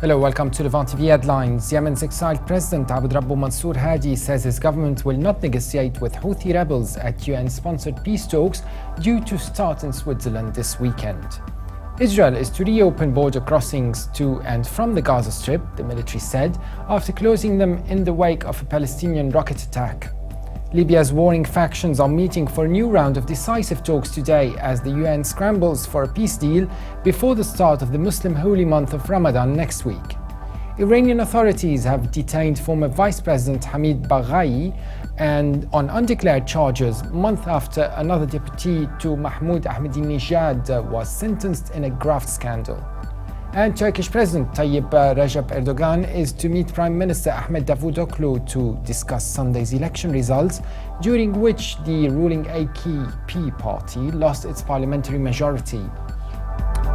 Hello, welcome to Levant TV Headlines. Yemen's exiled President Abd Rabbu Mansour Hadi says his government will not negotiate with Houthi rebels at UN-sponsored peace talks due to start in Switzerland this weekend. Israel is to reopen border crossings to and from the Gaza Strip, the military said, after closing them in the wake of a Palestinian rocket attack. Libya's warring factions are meeting for a new round of decisive talks today as the UN scrambles for a peace deal before the start of the Muslim holy month of Ramadan next week. Iranian authorities have detained former Vice President Hamid Baghai and on undeclared charges a month after another deputy to Mahmoud Ahmadinejad was sentenced in a graft scandal. And Turkish President Tayyip Recep Erdogan is to meet Prime Minister Ahmed Davutoglu to discuss Sunday's election results, during which the ruling AKP party lost its parliamentary majority.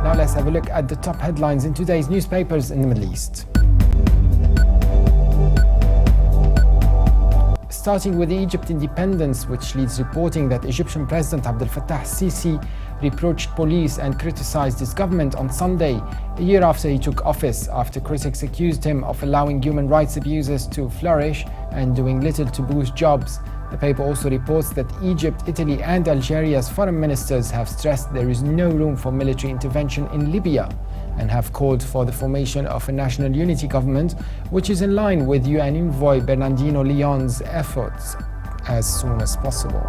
Now let's have a look at the top headlines in today's newspapers in the Middle East. Starting with the Egypt Independence, which leads reporting that Egyptian President Abdel Fattah al-Sisi reproached police and criticized his government on Sunday, a year after he took office, after critics accused him of allowing human rights abuses to flourish and doing little to boost jobs. The paper also reports that Egypt, Italy and Algeria's foreign ministers have stressed there is no room for military intervention in Libya and have called for the formation of a national unity government, which is in line with UN envoy Bernardino Leon's efforts as soon as possible.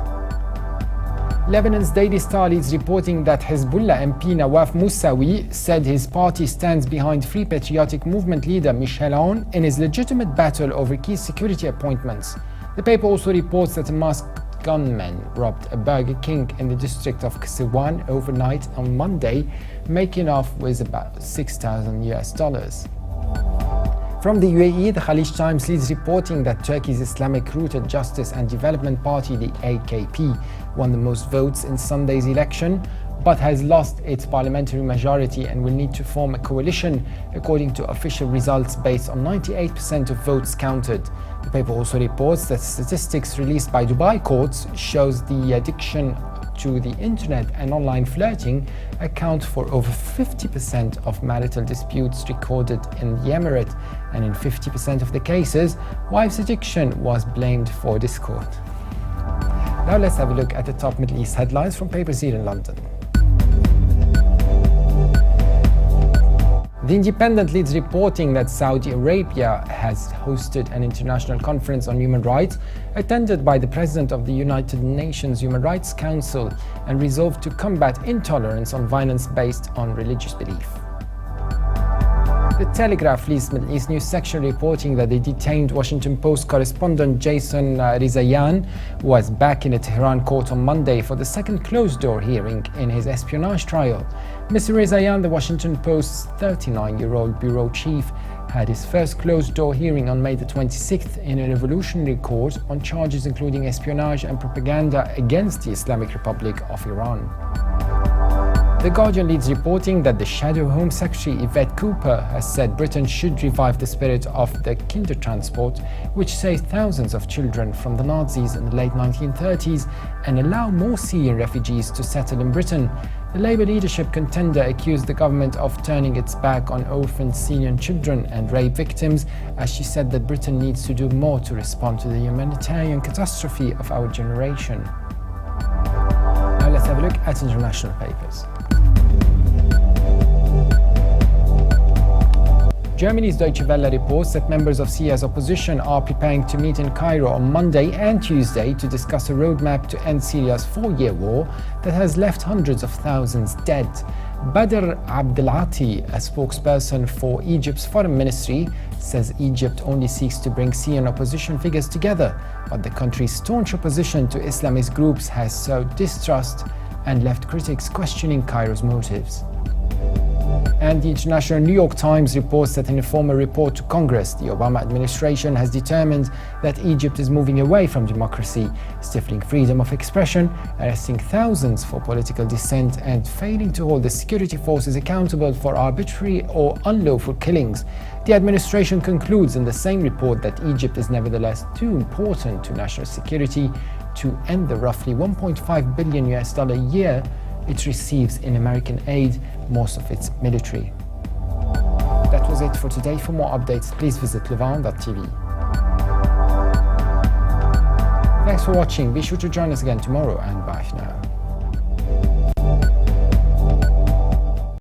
Lebanon's Daily Star leads reporting that Hezbollah MP Nawaf Moussawi said his party stands behind Free Patriotic Movement leader Michel Aoun in his legitimate battle over key security appointments. The paper also reports that a masked gunman robbed a Burger King in the district of Kasiwan overnight on Monday, making off with about $6,000. From the UAE, the Khalij Times leads reporting that Turkey's Islamic-rooted Justice and Development Party, the AKP, won the most votes in Sunday's election, but has lost its parliamentary majority and will need to form a coalition, according to official results based on 98% of votes counted. The paper also reports that statistics released by Dubai courts shows the addiction to the internet and online flirting account for over 50% of marital disputes recorded in the Emirate, and in 50% of the cases, wives' addiction was blamed for discord. Now let's have a look at the top Middle East headlines from papers here in London. The Independent leads reporting that Saudi Arabia has hosted an international conference on human rights attended by the President of the United Nations Human Rights Council and resolved to combat intolerance on violence based on religious belief. The Telegraph leads Middle East News section reporting that the detained Washington Post correspondent Jason Rezaian was back in a Tehran court on Monday for the second closed-door hearing in his espionage trial. Mr. Rezaian, the Washington Post's 39-year-old bureau chief, had his first closed-door hearing on May the 26th in a revolutionary court on charges including espionage and propaganda against the Islamic Republic of Iran. The Guardian leads reporting that the Shadow Home Secretary Yvette Cooper has said Britain should revive the spirit of the Kindertransport, which saved thousands of children from the Nazis in the late 1930s, and allow more Syrian refugees to settle in Britain. The Labour leadership contender accused the government of turning its back on orphaned Syrian children and rape victims, as she said that Britain needs to do more to respond to the humanitarian catastrophe of our generation. Now let's have a look at international papers. Germany's Deutsche Welle reports that members of Syria's opposition are preparing to meet in Cairo on Monday and Tuesday to discuss a roadmap to end Syria's 4-year war that has left hundreds of thousands dead. Badr Abdelati, a spokesperson for Egypt's foreign ministry, says Egypt only seeks to bring Syrian opposition figures together, but the country's staunch opposition to Islamist groups has sowed distrust and left critics questioning Cairo's motives. And the international New York Times reports that in a formal report to Congress, the Obama administration has determined that Egypt is moving away from democracy, stifling freedom of expression, arresting thousands for political dissent, and failing to hold the security forces accountable for arbitrary or unlawful killings. The administration concludes in the same report that Egypt is nevertheless too important to national security to end the roughly $1.5 billion a year it receives in American aid, most of its military. That was was it for today. For more updates, please visit levant.tv. Thanks for watching. Be sure to join us again tomorrow, and bye for now.